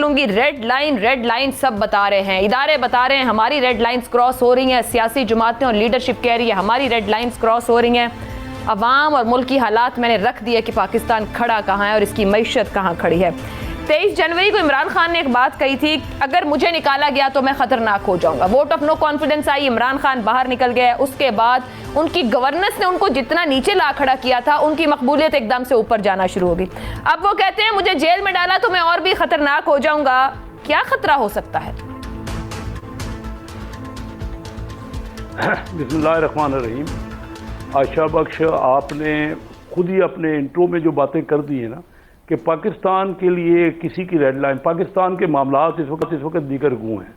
نکلوں گی، red line سب بتا رہے ہیں، ادارے بتا رہے ہیں ہماری ریڈ لائنز کراس ہو رہی ہیں، سیاسی جماعتیں اور لیڈرشپ کہہ رہی ہے ہماری ریڈ لائنز کراس ہو رہی ہیں، عوام اور ملک کی حالات میں نے رکھ دیا کہ پاکستان کھڑا کہاں ہے اور اس کی معیشت کہاں کھڑی ہے۔ 23 جنوری کو عمران خان نے ایک بات کہی تھی، اگر مجھے نکالا گیا تو میں خطرناک ہو جاؤں گا۔ ووٹ آف نو کانفیڈنس آئی، عمران خان باہر نکل گئے، اس کے بعد ان کی گورننس نے ان کو جتنا نیچے لا کھڑا کیا تھا ان کی مقبولیت ایک دم سے اوپر جانا شروع ہوگی۔ اب وہ کہتے ہیں مجھے جیل میں ڈالا تو میں اور بھی خطرناک ہو جاؤں گا، کیا خطرہ ہو سکتا ہے؟ بسم اللہ الرحمن الرحیم۔ عائشہ بخش، آپ نے خود ہی اپنے انٹرو میں جو باتیں کر دی ہیں نا کہ پاکستان کے لیے کسی کی ریڈ لائن، پاکستان کے معاملات اس وقت دیگر گوں ہیں۔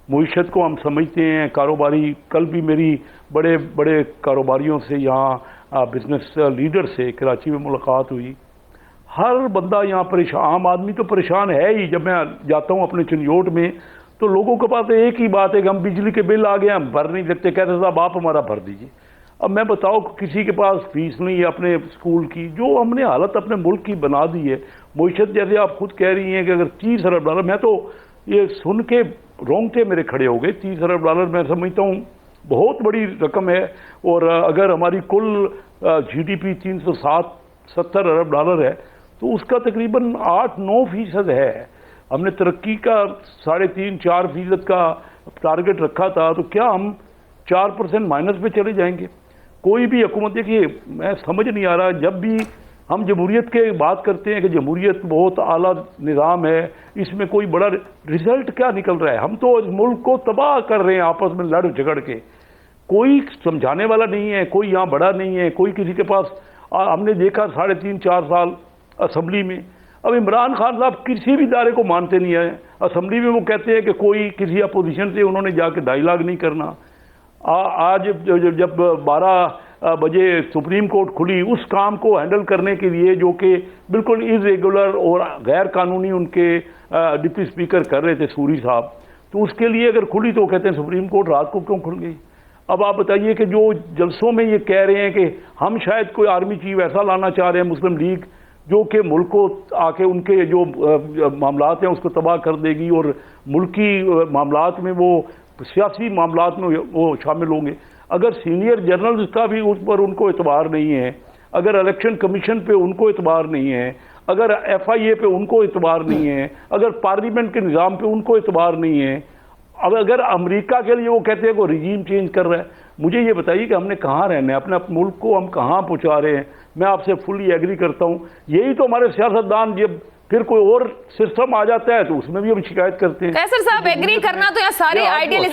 معیشت کو ہم سمجھتے ہیں، کاروباری، کل بھی میری بڑے بڑے کاروباریوں سے یہاں بزنس لیڈر سے کراچی میں ملاقات ہوئی، ہر بندہ یہاں پریشان، عام آدمی تو پریشان ہے ہی۔ جب میں جاتا ہوں اپنے چنیوٹ میں تو لوگوں کے پاس ایک ہی بات ہے کہ ہم بجلی کے بل آ گئے ہم بھر نہیں سکتے، کہتے صاحب آپ ہمارا بھر دیجیے۔ اب میں بتاؤ کسی کے پاس فیس نہیں ہے اپنے اسکول کی، جو ہم نے حالت اپنے ملک کی بنا دی ہے، معیشت جیسے آپ خود کہہ رہی ہیں کہ اگر 30 ارب ڈالر، میں تو یہ سن کے رونگٹے میرے کھڑے ہو گئے۔ 30 ارب ڈالر میں سمجھتا ہوں بہت بڑی رقم ہے، اور اگر ہماری کل جی ڈی پی 370 ارب ڈالر ہے تو اس کا تقریباً 8-9% ہے۔ ہم نے ترقی کا 3.5-4% کا ٹارگٹ رکھا تھا، تو کیا ہم 4% مائنس پہ چلے جائیں گے؟ کوئی بھی حکومت، دیکھیے میں سمجھ نہیں آ رہا، جب بھی ہم جمہوریت کے بات کرتے ہیں کہ جمہوریت بہت اعلیٰ نظام ہے، اس میں کوئی بڑا رزلٹ کیا نکل رہا ہے؟ ہم تو اس ملک کو تباہ کر رہے ہیں آپس میں لڑ جھگڑ کے، کوئی سمجھانے والا نہیں ہے، کوئی یہاں بڑا نہیں ہے، کوئی کسی کے پاس۔ ہم نے دیکھا 3.5-4 سال اسمبلی میں، اب عمران خان صاحب کسی بھی ادارے کو مانتے نہیں ہیں۔ اسمبلی میں وہ کہتے ہیں کہ کوئی کسی اپوزیشن سے انہوں نے جا کے ڈائیلاگ نہیں کرنا۔ آج جب 12 بجے سپریم کورٹ کھلی، اس کام کو ہینڈل کرنے کے لیے جو کہ بالکل ارریگولر اور غیر قانونی ان کے ڈپٹی اسپیکر کر رہے تھے سوری صاحب، تو اس کے لیے اگر کھلی تو کہتے ہیں سپریم کورٹ رات کو کیوں کھل گئی؟ اب آپ بتائیے کہ جو جلسوں میں یہ کہہ رہے ہیں کہ ہم شاید کوئی آرمی چیف ایسا لانا چاہ رہے ہیں مسلم لیگ جو کہ ملک کو آ کے ان کے جو معاملات ہیں اس کو تباہ کر دے گی، اور ملکی معاملات میں وہ سیاسی معاملات میں وہ شامل ہوں گے۔ اگر سینئر جنرلز کا بھی اس پر ان کو اعتبار نہیں ہے، اگر الیکشن کمیشن پہ ان کو اعتبار نہیں ہے، اگر ایف آئی اے پہ ان کو اعتبار نہیں ہے، اگر پارلیمنٹ کے نظام پہ ان کو اعتبار نہیں ہے، اب اگر امریکہ کے لیے وہ کہتے ہیں کہ وہ رجیم چینج کر رہا ہے، مجھے یہ بتائیے کہ ہم نے کہاں رہنا ہے؟ اپنے ملک کو ہم کہاں پہنچا رہے ہیں؟ میں آپ سے فلی ایگری کرتا ہوں، یہی تو ہمارے سیاستدان جب پھر کوئی اور سسٹم آ جاتا ہے تو اس میں بھی ہم شکایت کرتے ہیں۔ قیصر صاحب ایگری کرنا تو یا سارے آئیڈیالزم